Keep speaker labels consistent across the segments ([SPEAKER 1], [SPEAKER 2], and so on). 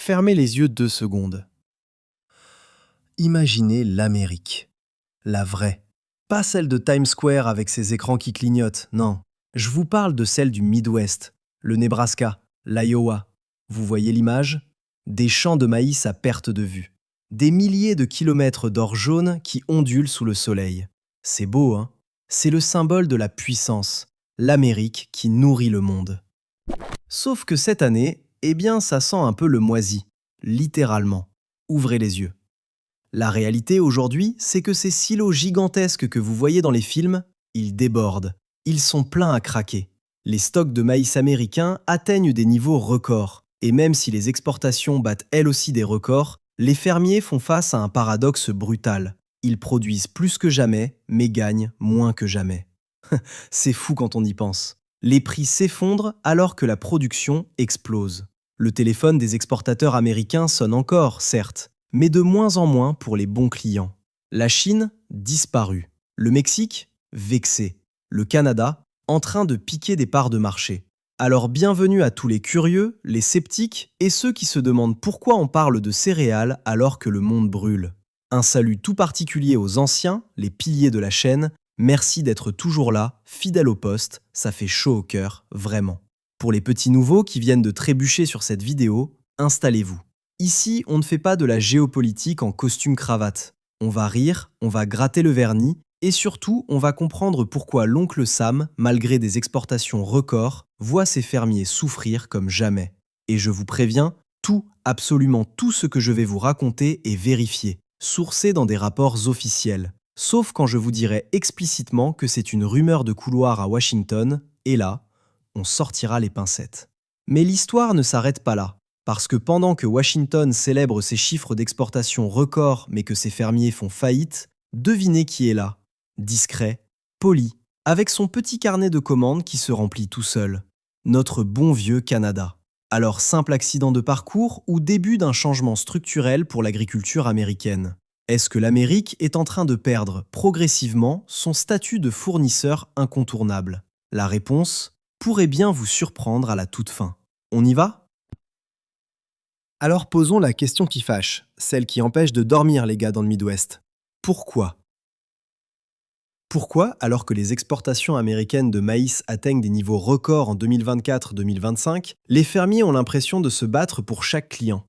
[SPEAKER 1] Fermez les yeux 2 secondes. Imaginez l'Amérique. La vraie. Pas celle de Times Square avec ses écrans qui clignotent, non. Je vous parle de celle du Midwest, le Nebraska, l'Iowa. Vous voyez l'image? Des champs de maïs à perte de vue. Des milliers de kilomètres d'or jaune qui ondulent sous le soleil. C'est beau, hein? C'est le symbole de la puissance, l'Amérique qui nourrit le monde. Sauf que cette année, eh bien, ça sent un peu le moisi, littéralement. Ouvrez les yeux. La réalité aujourd'hui, c'est que ces silos gigantesques que vous voyez dans les films, ils débordent. Ils sont pleins à craquer. Les stocks de maïs américains atteignent des niveaux records. Et même si les exportations battent elles aussi des records, les fermiers font face à un paradoxe brutal. Ils produisent plus que jamais, mais gagnent moins que jamais. C'est fou quand on y pense. Les prix s'effondrent alors que la production explose. Le téléphone des exportateurs américains sonne encore, certes, mais de moins en moins pour les bons clients. La Chine, disparue. Le Mexique, vexé. Le Canada, en train de piquer des parts de marché. Alors bienvenue à tous les curieux, les sceptiques et ceux qui se demandent pourquoi on parle de céréales alors que le monde brûle. Un salut tout particulier aux anciens, les piliers de la chaîne. Merci d'être toujours là, fidèle au poste, ça fait chaud au cœur, vraiment. Pour les petits nouveaux qui viennent de trébucher sur cette vidéo, installez-vous. Ici, on ne fait pas de la géopolitique en costume-cravate. On va rire, on va gratter le vernis, et surtout, on va comprendre pourquoi l'oncle Sam, malgré des exportations records, voit ses fermiers souffrir comme jamais. Et je vous préviens, tout, absolument tout ce que je vais vous raconter est vérifié, sourcé dans des rapports officiels. Sauf quand je vous dirai explicitement que c'est une rumeur de couloir à Washington, et là, on sortira les pincettes. Mais l'histoire ne s'arrête pas là, parce que pendant que Washington célèbre ses chiffres d'exportation records mais que ses fermiers font faillite, devinez qui est là. Discret, poli, avec son petit carnet de commandes qui se remplit tout seul. Notre bon vieux Canada. Alors simple accident de parcours ou début d'un changement structurel pour l'agriculture américaine? Est-ce que l'Amérique est en train de perdre progressivement son statut de fournisseur incontournable? La réponse pourrait bien vous surprendre à la toute fin. On y va? Alors posons la question qui fâche, celle qui empêche de dormir les gars dans le Midwest. Pourquoi? Pourquoi, alors que les exportations américaines de maïs atteignent des niveaux records en 2024-2025, les fermiers ont l'impression de se battre pour chaque client?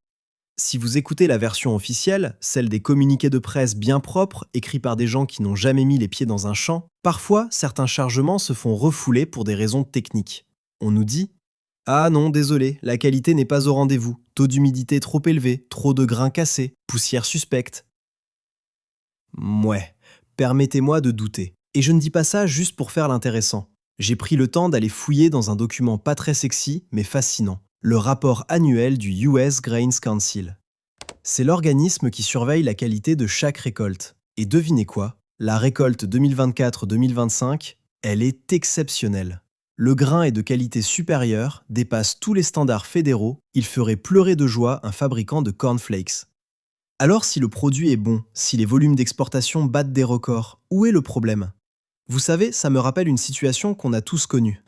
[SPEAKER 1] Si vous écoutez la version officielle, celle des communiqués de presse bien propres, écrits par des gens qui n'ont jamais mis les pieds dans un champ, parfois certains chargements se font refouler pour des raisons techniques. On nous dit « Ah non, désolé, la qualité n'est pas au rendez-vous, taux d'humidité trop élevé, trop de grains cassés, poussière suspecte. » Mouais, permettez-moi de douter. Et je ne dis pas ça juste pour faire l'intéressant. J'ai pris le temps d'aller fouiller dans un document pas très sexy, mais fascinant. Le rapport annuel du US Grains Council. C'est l'organisme qui surveille la qualité de chaque récolte. Et devinez quoi? La récolte 2024-2025, elle est exceptionnelle. Le grain est de qualité supérieure, dépasse tous les standards fédéraux, il ferait pleurer de joie un fabricant de cornflakes. Alors si le produit est bon, si les volumes d'exportation battent des records, où est le problème? Vous savez, ça me rappelle une situation qu'on a tous connue.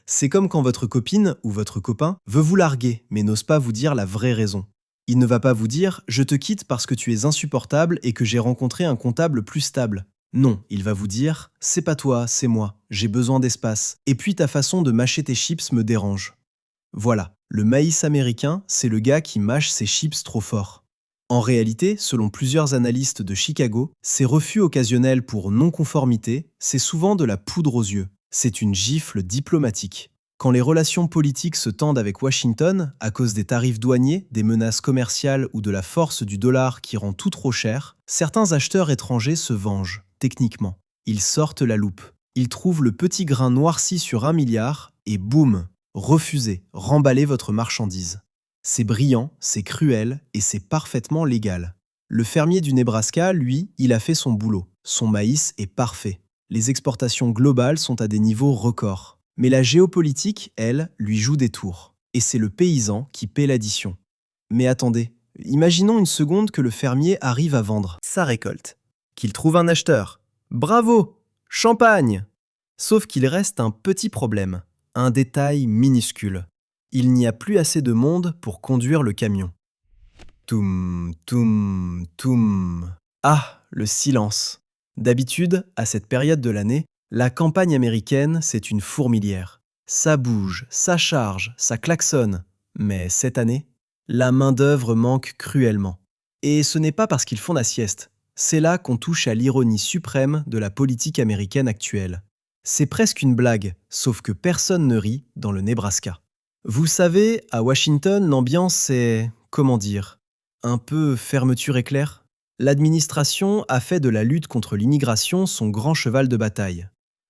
[SPEAKER 1] C'est comme quand votre copine ou votre copain veut vous larguer, mais n'ose pas vous dire la vraie raison. Il ne va pas vous dire « je te quitte parce que tu es insupportable et que j'ai rencontré un comptable plus stable ». Non, il va vous dire « c'est pas toi, c'est moi, j'ai besoin d'espace, et puis ta façon de mâcher tes chips me dérange ». Voilà, le maïs américain, c'est le gars qui mâche ses chips trop fort. En réalité, selon plusieurs analystes de Chicago, ces refus occasionnels pour non-conformité, c'est souvent de la poudre aux yeux. C'est une gifle diplomatique. Quand les relations politiques se tendent avec Washington, à cause des tarifs douaniers, des menaces commerciales ou de la force du dollar qui rend tout trop cher, certains acheteurs étrangers se vengent, techniquement. Ils sortent la loupe. Ils trouvent le petit grain noirci sur 1 milliard et boum, refusez, remballez votre marchandise. C'est brillant, c'est cruel et c'est parfaitement légal. Le fermier du Nebraska, lui, il a fait son boulot. Son maïs est parfait. Les exportations globales sont à des niveaux records. Mais la géopolitique, elle, lui joue des tours. Et c'est le paysan qui paie l'addition. Mais attendez, imaginons une seconde que le fermier arrive à vendre sa récolte. Qu'il trouve un acheteur. Bravo! Champagne! Sauf qu'il reste un petit problème. Un détail minuscule. Il n'y a plus assez de monde pour conduire le camion. Toum, toum, toum. Ah, le silence. D'habitude, à cette période de l'année, la campagne américaine, c'est une fourmilière. Ça bouge, ça charge, ça klaxonne. Mais cette année, la main-d'œuvre manque cruellement. Et ce n'est pas parce qu'ils font la sieste. C'est là qu'on touche à l'ironie suprême de la politique américaine actuelle. C'est presque une blague, sauf que personne ne rit dans le Nebraska. Vous savez, à Washington, l'ambiance est, comment dire, un peu fermeture éclair. L'administration a fait de la lutte contre l'immigration son grand cheval de bataille.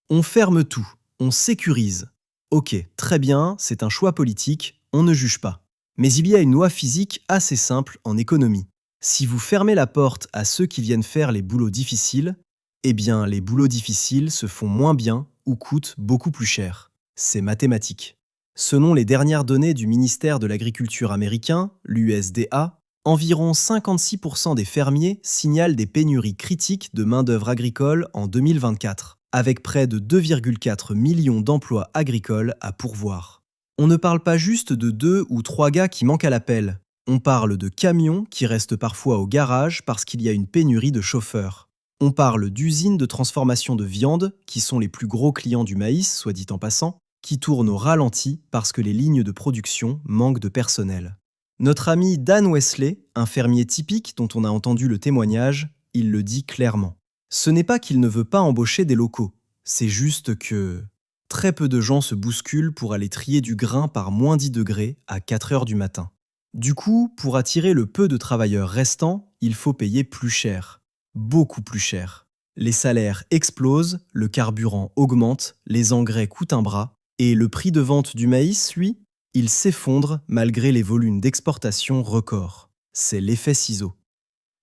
[SPEAKER 1] On ferme tout, on sécurise. Ok, très bien, c'est un choix politique, on ne juge pas. Mais il y a une loi physique assez simple en économie. Si vous fermez la porte à ceux qui viennent faire les boulots difficiles, eh bien les boulots difficiles se font moins bien ou coûtent beaucoup plus cher. C'est mathématique. Selon les dernières données du ministère de l'Agriculture américain, l'USDA, environ 56% des fermiers signalent des pénuries critiques de main-d'œuvre agricole en 2024, avec près de 2,4 millions d'emplois agricoles à pourvoir. On ne parle pas juste de 2 ou 3 gars qui manquent à l'appel. On parle de camions qui restent parfois au garage parce qu'il y a une pénurie de chauffeurs. On parle d'usines de transformation de viande, qui sont les plus gros clients du maïs, soit dit en passant, qui tournent au ralenti parce que les lignes de production manquent de personnel. Notre ami Dan Wesley, un fermier typique dont on a entendu le témoignage, il le dit clairement. Ce n'est pas qu'il ne veut pas embaucher des locaux, c'est juste que très peu de gens se bousculent pour aller trier du grain par moins 10 degrés à 4 heures du matin. Du coup, pour attirer le peu de travailleurs restants, il faut payer plus cher. Beaucoup plus cher. Les salaires explosent, le carburant augmente, les engrais coûtent un bras, et le prix de vente du maïs, lui, il s'effondre malgré les volumes d'exportation records. C'est l'effet ciseau.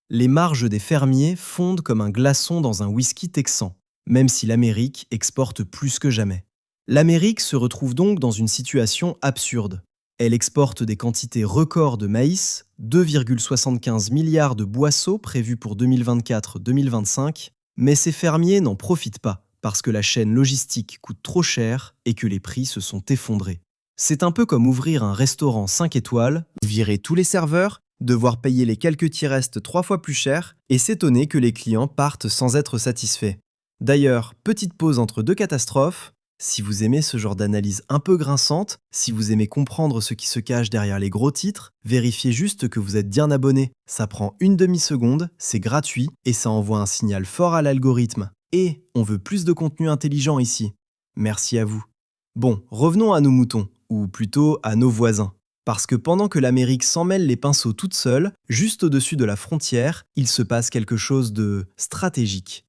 [SPEAKER 1] Les marges des fermiers fondent comme un glaçon dans un whisky texan, même si l'Amérique exporte plus que jamais. L'Amérique se retrouve donc dans une situation absurde. Elle exporte des quantités records de maïs, 2,75 milliards de boisseaux prévus pour 2024-2025, mais ces fermiers n'en profitent pas parce que la chaîne logistique coûte trop cher et que les prix se sont effondrés. C'est un peu comme ouvrir un restaurant 5 étoiles, virer tous les serveurs, devoir payer les quelques qui restent 3 fois plus cher et s'étonner que les clients partent sans être satisfaits. D'ailleurs, petite pause entre deux catastrophes, si vous aimez ce genre d'analyse un peu grinçante, si vous aimez comprendre ce qui se cache derrière les gros titres, vérifiez juste que vous êtes bien abonné. Ça prend une demi-seconde, c'est gratuit et ça envoie un signal fort à l'algorithme. Et on veut plus de contenu intelligent ici. Merci à vous. Bon, revenons à nos moutons, ou plutôt à nos voisins. Parce que pendant que l'Amérique s'en mêle les pinceaux toute seule, juste au-dessus de la frontière, il se passe quelque chose de stratégique.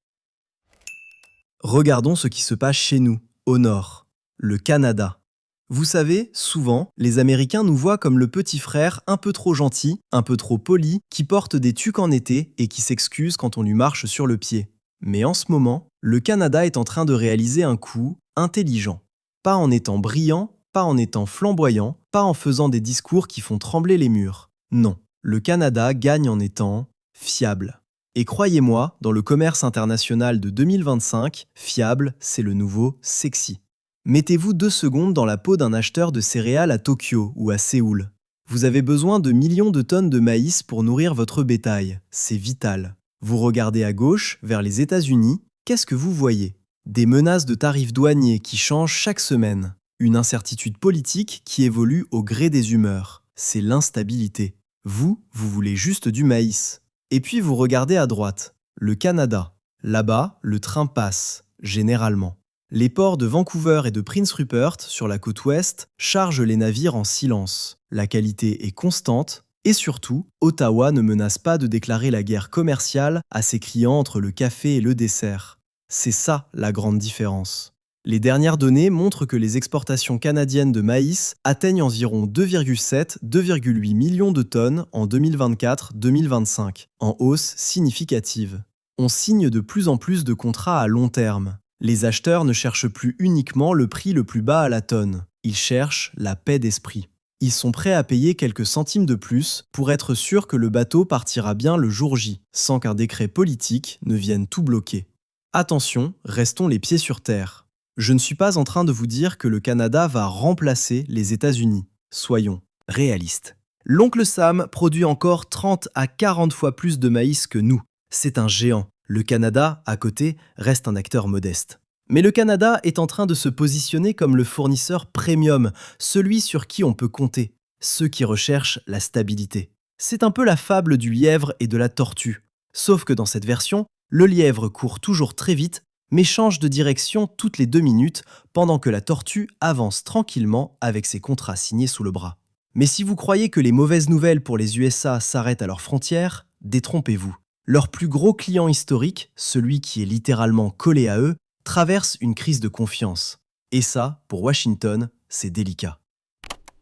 [SPEAKER 1] Regardons ce qui se passe chez nous, au nord, le Canada. Vous savez, souvent, les Américains nous voient comme le petit frère un peu trop gentil, un peu trop poli, qui porte des tuques en été et qui s'excuse quand on lui marche sur le pied. Mais en ce moment, le Canada est en train de réaliser un coup intelligent. Pas en étant brillant, pas en étant flamboyant, pas en faisant des discours qui font trembler les murs. Non, le Canada gagne en étant fiable. Et croyez-moi, dans le commerce international de 2025, fiable, c'est le nouveau sexy. Mettez-vous 2 secondes dans la peau d'un acheteur de céréales à Tokyo ou à Séoul. Vous avez besoin de millions de tonnes de maïs pour nourrir votre bétail. C'est vital. Vous regardez à gauche, vers les États-Unis, qu'est-ce que vous voyez ? Des menaces de tarifs douaniers qui changent chaque semaine. Une incertitude politique qui évolue au gré des humeurs. C'est l'instabilité. Vous voulez juste du maïs. Et puis vous regardez à droite, le Canada. Là-bas, le train passe, généralement. Les ports de Vancouver et de Prince Rupert, sur la côte ouest, chargent les navires en silence. La qualité est constante, et surtout, Ottawa ne menace pas de déclarer la guerre commerciale à ses clients entre le café et le dessert. C'est ça la grande différence. Les dernières données montrent que les exportations canadiennes de maïs atteignent environ 2,7-2,8 millions de tonnes en 2024-2025, en hausse significative. On signe de plus en plus de contrats à long terme. Les acheteurs ne cherchent plus uniquement le prix le plus bas à la tonne, ils cherchent la paix d'esprit. Ils sont prêts à payer quelques centimes de plus pour être sûrs que le bateau partira bien le jour J, sans qu'un décret politique ne vienne tout bloquer. Attention, restons les pieds sur terre. Je ne suis pas en train de vous dire que le Canada va remplacer les États-Unis. Soyons réalistes. L'oncle Sam produit encore 30 à 40 fois plus de maïs que nous. C'est un géant. Le Canada, à côté, reste un acteur modeste. Mais le Canada est en train de se positionner comme le fournisseur premium, celui sur qui on peut compter, ceux qui recherchent la stabilité. C'est un peu la fable du lièvre et de la tortue. Sauf que dans cette version, le lièvre court toujours très vite, mais change de direction toutes les 2 minutes, pendant que la tortue avance tranquillement avec ses contrats signés sous le bras. Mais si vous croyez que les mauvaises nouvelles pour les USA s'arrêtent à leurs frontières, détrompez-vous. Leur plus gros client historique, celui qui est littéralement collé à eux, traverse une crise de confiance. Et ça, pour Washington, c'est délicat.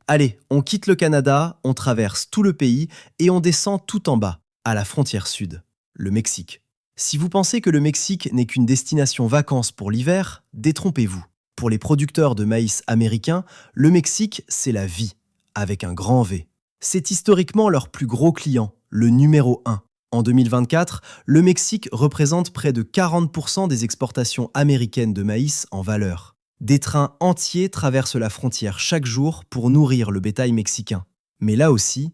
[SPEAKER 1] Allez, on quitte le Canada, on traverse tout le pays et on descend tout en bas, à la frontière sud, le Mexique. Si vous pensez que le Mexique n'est qu'une destination vacances pour l'hiver, détrompez-vous. Pour les producteurs de maïs américains, le Mexique, c'est la vie, avec un grand V. C'est historiquement leur plus gros client, le numéro 1. En 2024, le Mexique représente près de 40% des exportations américaines de maïs en valeur. Des trains entiers traversent la frontière chaque jour pour nourrir le bétail mexicain. Mais là aussi,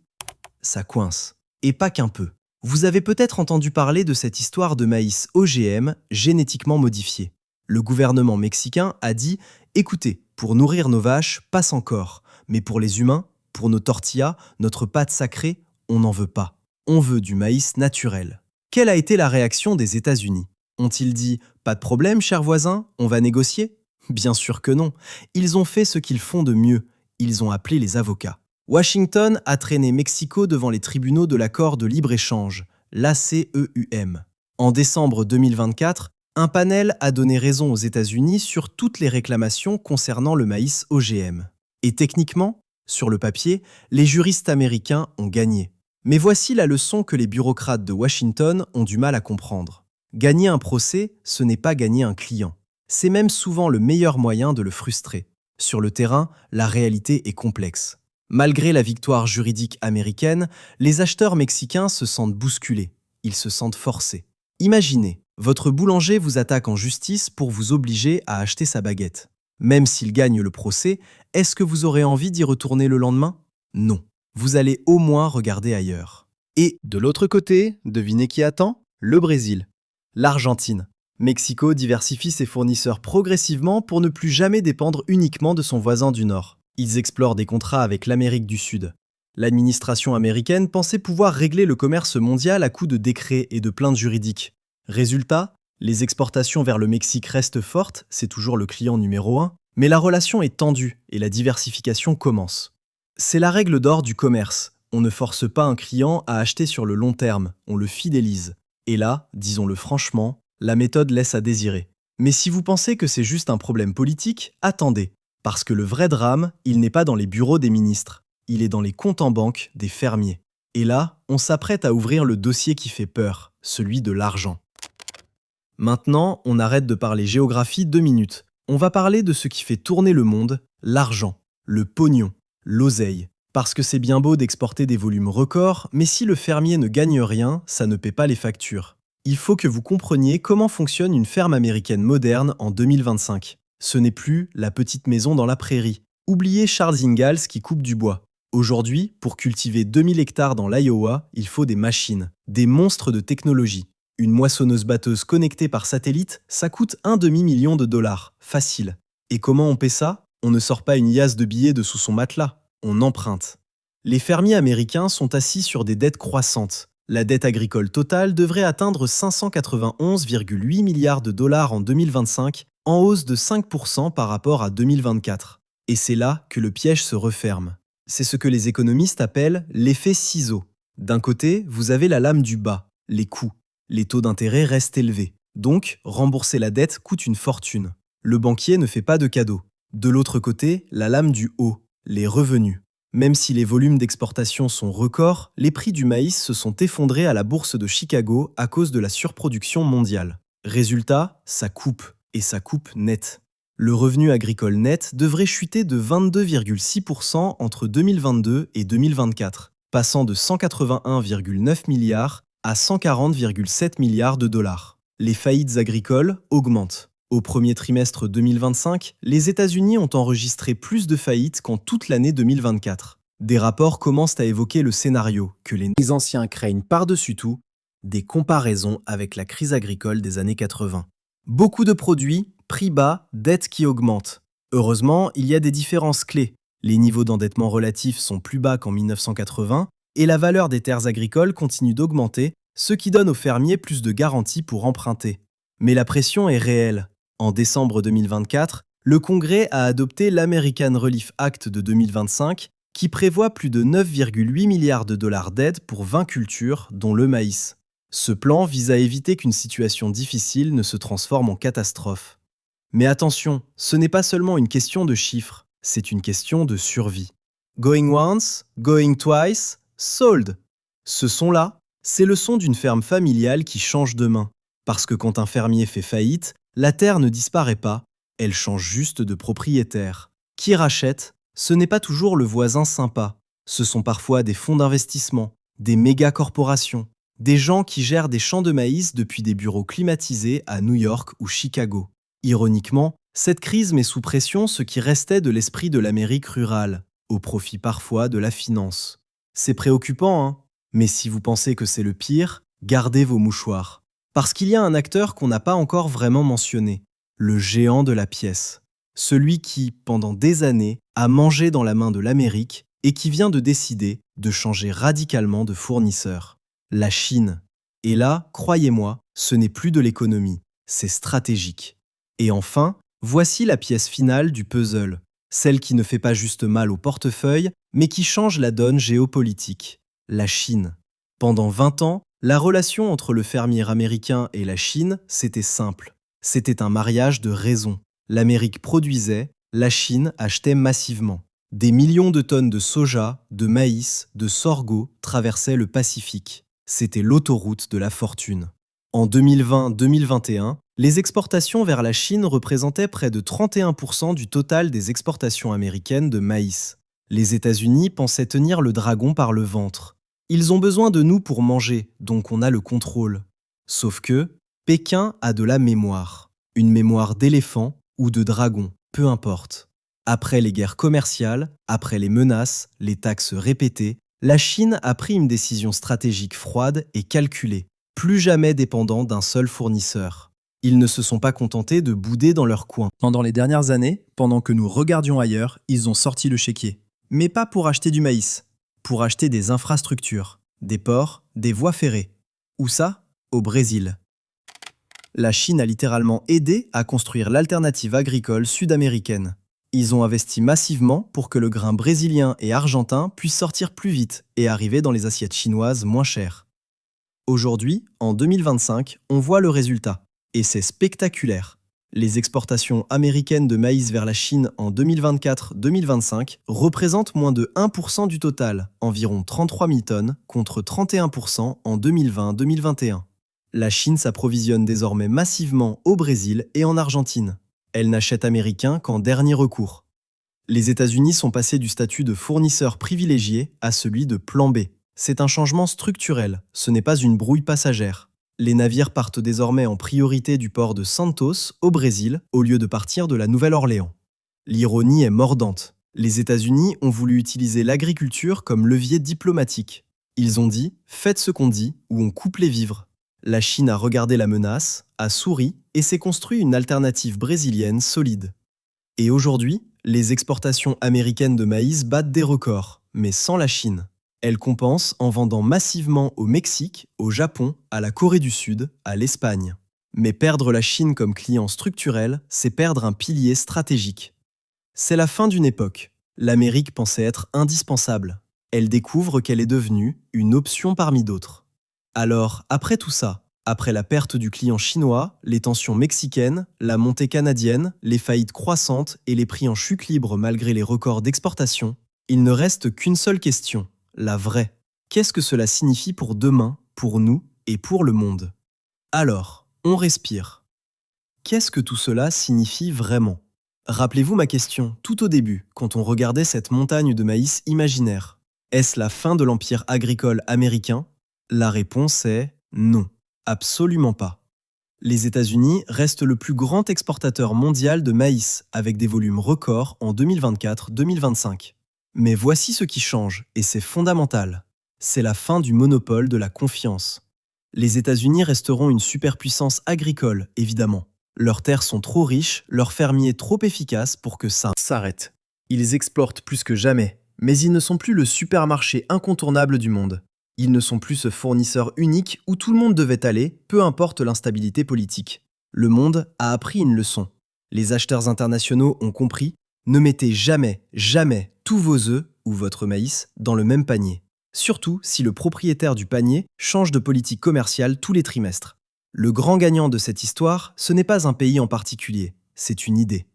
[SPEAKER 1] ça coince. Et pas qu'un peu. Vous avez peut-être entendu parler de cette histoire de maïs OGM, génétiquement modifié. Le gouvernement mexicain a dit « Écoutez, pour nourrir nos vaches, passe encore. Mais pour les humains, pour nos tortillas, notre pâte sacrée, on n'en veut pas. On veut du maïs naturel. » Quelle a été la réaction des États-Unis? Ont-ils dit « Pas de problème, cher voisin, on va négocier ?» Bien sûr que non. Ils ont fait ce qu'ils font de mieux. Ils ont appelé les avocats. Washington a traîné Mexico devant les tribunaux de l'accord de libre-échange, l'ACEUM. En décembre 2024, un panel a donné raison aux États-Unis sur toutes les réclamations concernant le maïs OGM. Et techniquement, sur le papier, les juristes américains ont gagné. Mais voici la leçon que les bureaucrates de Washington ont du mal à comprendre. Gagner un procès, ce n'est pas gagner un client. C'est même souvent le meilleur moyen de le frustrer. Sur le terrain, la réalité est complexe. Malgré la victoire juridique américaine, les acheteurs mexicains se sentent bousculés. Ils se sentent forcés. Imaginez, votre boulanger vous attaque en justice pour vous obliger à acheter sa baguette. Même s'il gagne le procès, est-ce que vous aurez envie d'y retourner le lendemain? Non. Vous allez au moins regarder ailleurs. Et de l'autre côté, devinez qui attend? Le Brésil. L'Argentine. Mexico diversifie ses fournisseurs progressivement pour ne plus jamais dépendre uniquement de son voisin du Nord. Ils explorent des contrats avec l'Amérique du Sud. L'administration américaine pensait pouvoir régler le commerce mondial à coups de décrets et de plaintes juridiques. Résultat, les exportations vers le Mexique restent fortes, c'est toujours le client numéro 1, mais la relation est tendue et la diversification commence. C'est la règle d'or du commerce. On ne force pas un client à acheter sur le long terme, on le fidélise. Et là, disons-le franchement, la méthode laisse à désirer. Mais si vous pensez que c'est juste un problème politique, attendez. Parce que le vrai drame, il n'est pas dans les bureaux des ministres. Il est dans les comptes en banque des fermiers. Et là, on s'apprête à ouvrir le dossier qui fait peur, celui de l'argent. Maintenant, on arrête de parler géographie 2 minutes. On va parler de ce qui fait tourner le monde, l'argent, le pognon, l'oseille. Parce que c'est bien beau d'exporter des volumes records, mais si le fermier ne gagne rien, ça ne paie pas les factures. Il faut que vous compreniez comment fonctionne une ferme américaine moderne en 2025. Ce n'est plus la petite maison dans la prairie. Oubliez Charles Ingalls qui coupe du bois. Aujourd'hui, pour cultiver 2000 hectares dans l'Iowa, il faut des machines, des monstres de technologie. Une moissonneuse-batteuse connectée par satellite, ça coûte $1,5 million. Facile. Et comment on paie ça? On ne sort pas une liasse de billets de sous son matelas. On emprunte. Les fermiers américains sont assis sur des dettes croissantes. La dette agricole totale devrait atteindre 591,8 milliards de dollars en 2025, en hausse de 5% par rapport à 2024. Et c'est là que le piège se referme. C'est ce que les économistes appellent l'effet ciseau. D'un côté, vous avez la lame du bas, les coûts. Les taux d'intérêt restent élevés. Donc, rembourser la dette coûte une fortune. Le banquier ne fait pas de cadeaux. De l'autre côté, la lame du haut, les revenus. Même si les volumes d'exportation sont records, les prix du maïs se sont effondrés à la bourse de Chicago à cause de la surproduction mondiale. Résultat, ça coupe, et ça coupe net. Le revenu agricole net devrait chuter de 22,6% entre 2022 et 2024, passant de 181,9 milliards à 140,7 milliards de dollars. Les faillites agricoles augmentent. Au premier trimestre 2025, les États-Unis ont enregistré plus de faillites qu'en toute l'année 2024. Des rapports commencent à évoquer le scénario que les anciens craignent par-dessus tout, des comparaisons avec la crise agricole des années 80. Beaucoup de produits, prix bas, dettes qui augmentent. Heureusement, il y a des différences clés. Les niveaux d'endettement relatifs sont plus bas qu'en 1980 et la valeur des terres agricoles continue d'augmenter, ce qui donne aux fermiers plus de garanties pour emprunter. Mais la pression est réelle. En décembre 2024, le Congrès a adopté l'American Relief Act de 2025 qui prévoit plus de 9,8 milliards de dollars d'aide pour 20 cultures, dont le maïs. Ce plan vise à éviter qu'une situation difficile ne se transforme en catastrophe. Mais attention, ce n'est pas seulement une question de chiffres, c'est une question de survie. Going once, going twice, sold. Ce son-là, c'est le son d'une ferme familiale qui change de main. Parce que quand un fermier fait faillite, la terre ne disparaît pas, elle change juste de propriétaire. Qui rachète? Ce n'est pas toujours le voisin sympa. Ce sont parfois des fonds d'investissement, des méga-corporations, des gens qui gèrent des champs de maïs depuis des bureaux climatisés à New York ou Chicago. Ironiquement, cette crise met sous pression ce qui restait de l'esprit de l'Amérique rurale, au profit parfois de la finance. C'est préoccupant, hein? Mais si vous pensez que c'est le pire, gardez vos mouchoirs. Parce qu'il y a un acteur qu'on n'a pas encore vraiment mentionné, le géant de la pièce. Celui qui, pendant des années, a mangé dans la main de l'Amérique et qui vient de décider de changer radicalement de fournisseur. La Chine. Et là, croyez-moi, ce n'est plus de l'économie, c'est stratégique. Et enfin, voici la pièce finale du puzzle, celle qui ne fait pas juste mal au portefeuille, mais qui change la donne géopolitique, la Chine. Pendant 20 ans, la relation entre le fermier américain et la Chine, c'était simple. C'était un mariage de raison. L'Amérique produisait, la Chine achetait massivement. Des millions de tonnes de soja, de maïs, de sorgho traversaient le Pacifique. C'était l'autoroute de la fortune. En 2020-2021, les exportations vers la Chine représentaient près de 31% du total des exportations américaines de maïs. Les États-Unis pensaient tenir le dragon par le ventre. Ils ont besoin de nous pour manger, donc on a le contrôle. Sauf que Pékin a de la mémoire. Une mémoire d'éléphant ou de dragon, peu importe. Après les guerres commerciales, après les menaces, les taxes répétées, la Chine a pris une décision stratégique froide et calculée, plus jamais dépendant d'un seul fournisseur. Ils ne se sont pas contentés de bouder dans leur coin. Pendant les dernières années, pendant que nous regardions ailleurs, ils ont sorti le chéquier. Mais pas pour acheter du maïs, pour acheter des infrastructures, des ports, des voies ferrées. Où ça? Au Brésil. La Chine a littéralement aidé à construire l'alternative agricole sud-américaine. Ils ont investi massivement pour que le grain brésilien et argentin puissent sortir plus vite et arriver dans les assiettes chinoises moins chères. Aujourd'hui, en 2025, on voit le résultat. Et c'est spectaculaire. Les exportations américaines de maïs vers la Chine en 2024-2025 représentent moins de 1% du total, environ 33 000 tonnes, contre 31% en 2020-2021. La Chine s'approvisionne désormais massivement au Brésil et en Argentine. Elle n'achète américain qu'en dernier recours. Les États-Unis sont passés du statut de fournisseur privilégié à celui de plan B. C'est un changement structurel, ce n'est pas une brouille passagère. Les navires partent désormais en priorité du port de Santos, au Brésil, au lieu de partir de la Nouvelle-Orléans. L'ironie est mordante. Les États-Unis ont voulu utiliser l'agriculture comme levier diplomatique. Ils ont dit « faites ce qu'on dit ou on coupe les vivres ». La Chine a regardé la menace, a souri et s'est construit une alternative brésilienne solide. Et aujourd'hui, les exportations américaines de maïs battent des records, mais sans la Chine. Elles compensent en vendant massivement au Mexique, au Japon, à la Corée du Sud, à l'Espagne. Mais perdre la Chine comme client structurel, c'est perdre un pilier stratégique. C'est la fin d'une époque. L'Amérique pensait être indispensable. Elle découvre qu'elle est devenue une option parmi d'autres. Alors, après tout ça, après la perte du client chinois, les tensions mexicaines, la montée canadienne, les faillites croissantes et les prix en chute libre malgré les records d'exportation, il ne reste qu'une seule question, la vraie. Qu'est-ce que cela signifie pour demain, pour nous et pour le monde? Alors, on respire. Qu'est-ce que tout cela signifie vraiment? Rappelez-vous ma question tout au début, quand on regardait cette montagne de maïs imaginaire. Est-ce la fin de l'empire agricole américain? La réponse est non, absolument pas. Les États-Unis restent le plus grand exportateur mondial de maïs, avec des volumes records en 2024-2025. Mais voici ce qui change, et c'est fondamental. C'est la fin du monopole de la confiance. Les États-Unis resteront une superpuissance agricole, évidemment. Leurs terres sont trop riches, leurs fermiers trop efficaces pour que ça s'arrête. Ils exportent plus que jamais, mais ils ne sont plus le supermarché incontournable du monde. Ils ne sont plus ce fournisseur unique où tout le monde devait aller, peu importe l'instabilité politique. Le monde a appris une leçon. Les acheteurs internationaux ont compris, ne mettez jamais, jamais tous vos œufs ou votre maïs dans le même panier. Surtout si le propriétaire du panier change de politique commerciale tous les trimestres. Le grand gagnant de cette histoire, ce n'est pas un pays en particulier, c'est une idée.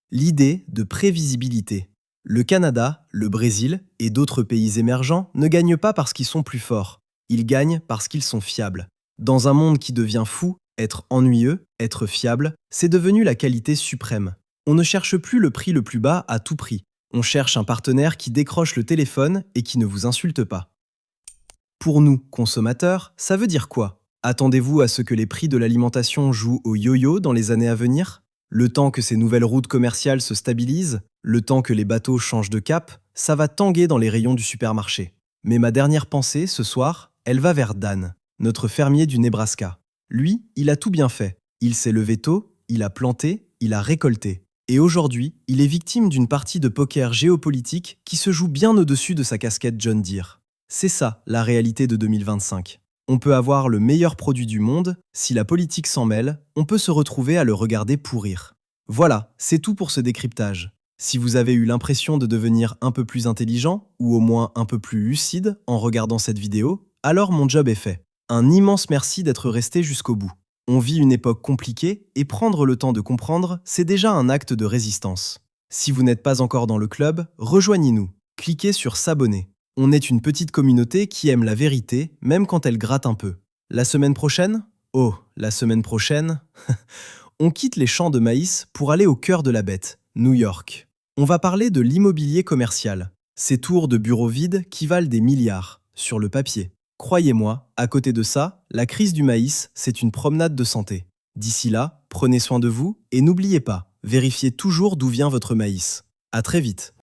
[SPEAKER 1] L'idée de prévisibilité. Le Canada, le Brésil et d'autres pays émergents ne gagnent pas parce qu'ils sont plus forts, ils gagnent parce qu'ils sont fiables. Dans un monde qui devient fou, être ennuyeux, être fiable, c'est devenu la qualité suprême. On ne cherche plus le prix le plus bas à tout prix. On cherche un partenaire qui décroche le téléphone et qui ne vous insulte pas. Pour nous, consommateurs, ça veut dire quoi? Attendez-vous à ce que les prix de l'alimentation jouent au yo-yo dans les années à venir? Le temps que ces nouvelles routes commerciales se stabilisent, le temps que les bateaux changent de cap, ça va tanguer dans les rayons du supermarché. Mais ma dernière pensée, ce soir, elle va vers Dan, notre fermier du Nebraska. Lui, il a tout bien fait. Il s'est levé tôt, il a planté, il a récolté. Et aujourd'hui, il est victime d'une partie de poker géopolitique qui se joue bien au-dessus de sa casquette John Deere. C'est ça, la réalité de 2025. On peut avoir le meilleur produit du monde, si la politique s'en mêle, on peut se retrouver à le regarder pourrir. Voilà, c'est tout pour ce décryptage. Si vous avez eu l'impression de devenir un peu plus intelligent, ou au moins un peu plus lucide en regardant cette vidéo, alors mon job est fait. Un immense merci d'être resté jusqu'au bout. On vit une époque compliquée et prendre le temps de comprendre, c'est déjà un acte de résistance. Si vous n'êtes pas encore dans le club, rejoignez-nous. Cliquez sur s'abonner. On est une petite communauté qui aime la vérité, même quand elle gratte un peu. La semaine prochaine? Oh, la semaine prochaine? On quitte les champs de maïs pour aller au cœur de la bête, New York. On va parler de l'immobilier commercial. Ces tours de bureaux vides qui valent des milliards, sur le papier. Croyez-moi, à côté de ça, la crise du maïs, c'est une promenade de santé. D'ici là, prenez soin de vous et n'oubliez pas, vérifiez toujours d'où vient votre maïs. À très vite.